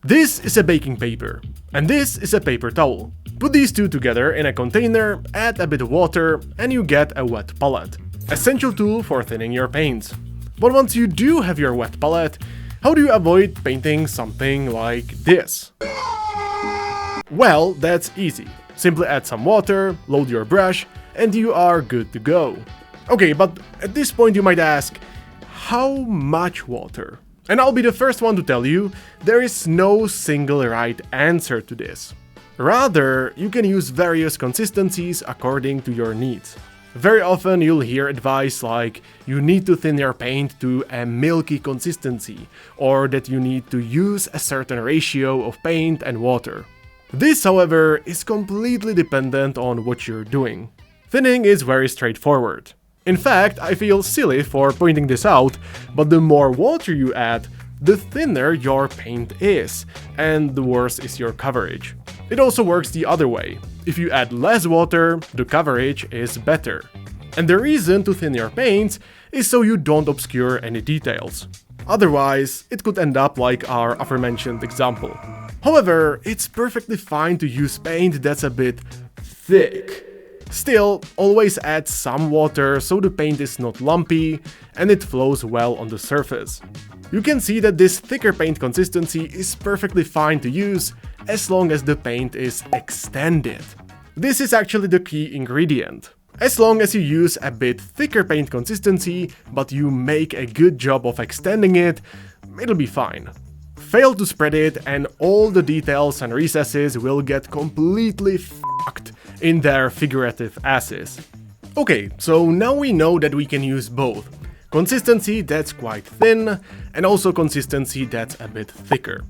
This is a baking paper, and this is a paper towel. Put these two together in a container, add a bit of water, and you get a wet palette. Essential tool for thinning your paints. But once you do have your wet palette, how do you avoid painting something like this? Well, that's easy. Simply add some water, load your brush, and you are good to go. Okay, but at this point you might ask, how much water? And I'll be the first one to tell you, there is no single right answer to this. Rather, you can use various consistencies according to your needs. Very often you'll hear advice like, you need to thin your paint to a milky consistency, or that you need to use a certain ratio of paint and water. This, however, is completely dependent on what you're doing. Thinning is very straightforward. In fact, I feel silly for pointing this out, but the more water you add, the thinner your paint is, and the worse is your coverage. It also works the other way. If you add less water, the coverage is better. And the reason to thin your paints is so you don't obscure any details. Otherwise, it could end up like our aforementioned example. However, it's perfectly fine to use paint that's a bit thick. Still, always add some water so the paint is not lumpy and it flows well on the surface. You can see that this thicker paint consistency is perfectly fine to use as long as the paint is extended. This is actually the key ingredient. As long as you use a bit thicker paint consistency, but you make a good job of extending it, it'll be fine. Fail to spread it and all the details and recesses will get completely fucked in their figurative asses. Okay, so now we know that we can use both. Consistency that's quite thin, and also consistency that's a bit thicker.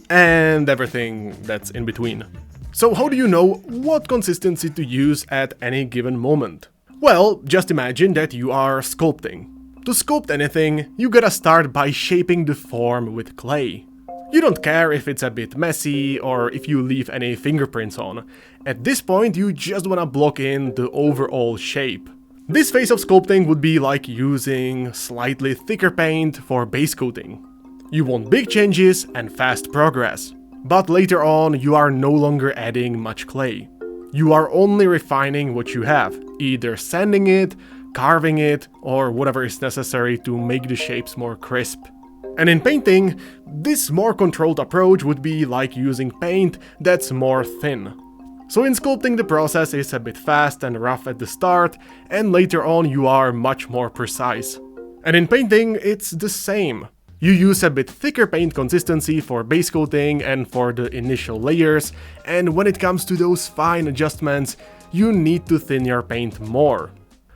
And everything that's in between. So how do you know what consistency to use at any given moment? Well, just imagine that you are sculpting. To sculpt anything, you gotta start by shaping the form with clay. You don't care if it's a bit messy or if you leave any fingerprints on. At this point, you just wanna block in the overall shape. This phase of sculpting would be like using slightly thicker paint for base coating. You want big changes and fast progress. But later on, you are no longer adding much clay. You are only refining what you have, either sanding it, carving it, or whatever is necessary to make the shapes more crisp. And in painting, this more controlled approach would be like using paint that's more thin. So in sculpting, the process is a bit fast and rough at the start, and later on you are much more precise. And in painting, it's the same. You use a bit thicker paint consistency for base coating and for the initial layers, and when it comes to those fine adjustments, you need to thin your paint more.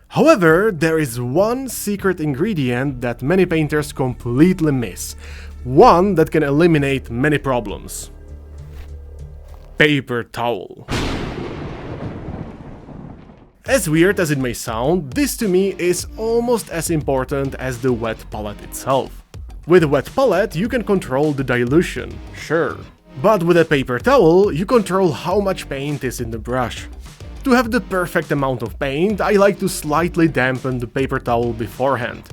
However, there is one secret ingredient that many painters completely miss. One that can eliminate many problems. Paper towel. As weird as it may sound, this to me is almost as important as the wet palette itself. With a wet palette, you can control the dilution, sure. But with a paper towel, you control how much paint is in the brush. To have the perfect amount of paint, I like to slightly dampen the paper towel beforehand.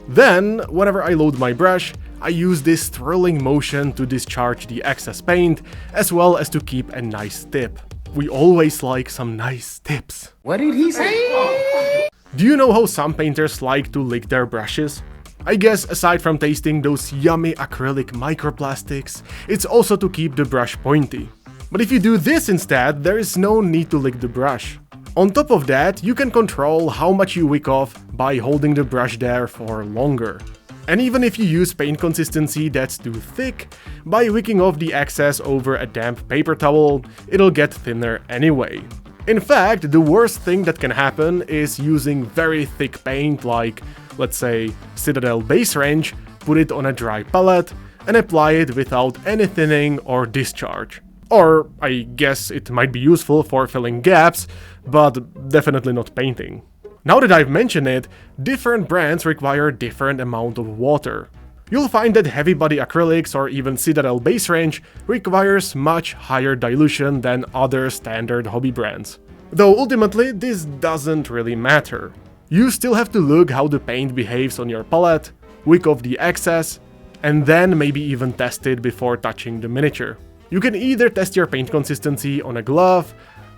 Then, whenever I load my brush, I use this twirling motion to discharge the excess paint, as well as to keep a nice tip. We always like some nice tips. What did he say? Do you know how some painters like to lick their brushes? I guess aside from tasting those yummy acrylic microplastics, it's also to keep the brush pointy. But if you do this instead, there is no need to lick the brush. On top of that, you can control how much you wick off by holding the brush there for longer. And even if you use paint consistency that's too thick, by wicking off the excess over a damp paper towel, it'll get thinner anyway. In fact, the worst thing that can happen is using very thick paint like, let's say, Citadel Base Range, put it on a dry palette, and apply it without any thinning or discharge. Or, I guess it might be useful for filling gaps, but definitely not painting. Now that I've mentioned it, different brands require different amount of water. You'll find that heavy body acrylics or even Citadel Base Range requires much higher dilution than other standard hobby brands. Though ultimately this doesn't really matter. You still have to look how the paint behaves on your palette, wick off the excess, and then maybe even test it before touching the miniature. You can either test your paint consistency on a glove,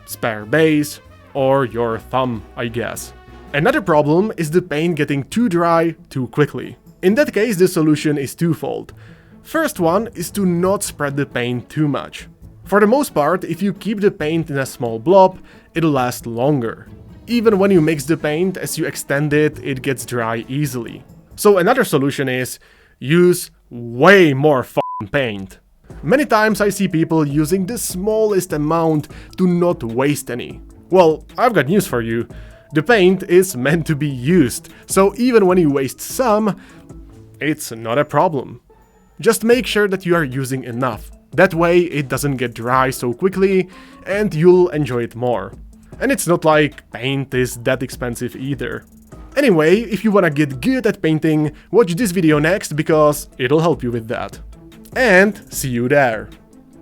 spare base, or your thumb, I guess. Another problem is the paint getting too dry too quickly. In that case, the solution is twofold. First one is to not spread the paint too much. For the most part, if you keep the paint in a small blob, it'll last longer. Even when you mix the paint, as you extend it, it gets dry easily. So another solution is use way more f***ing paint. Many times I see people using the smallest amount to not waste any. Well, I've got news for you. The paint is meant to be used, so even when you waste some, it's not a problem. Just make sure that you are using enough. That way it doesn't get dry so quickly and you'll enjoy it more. And it's not like paint is that expensive either. Anyway, if you wanna get good at painting, watch this video next because it'll help you with that. And see you there!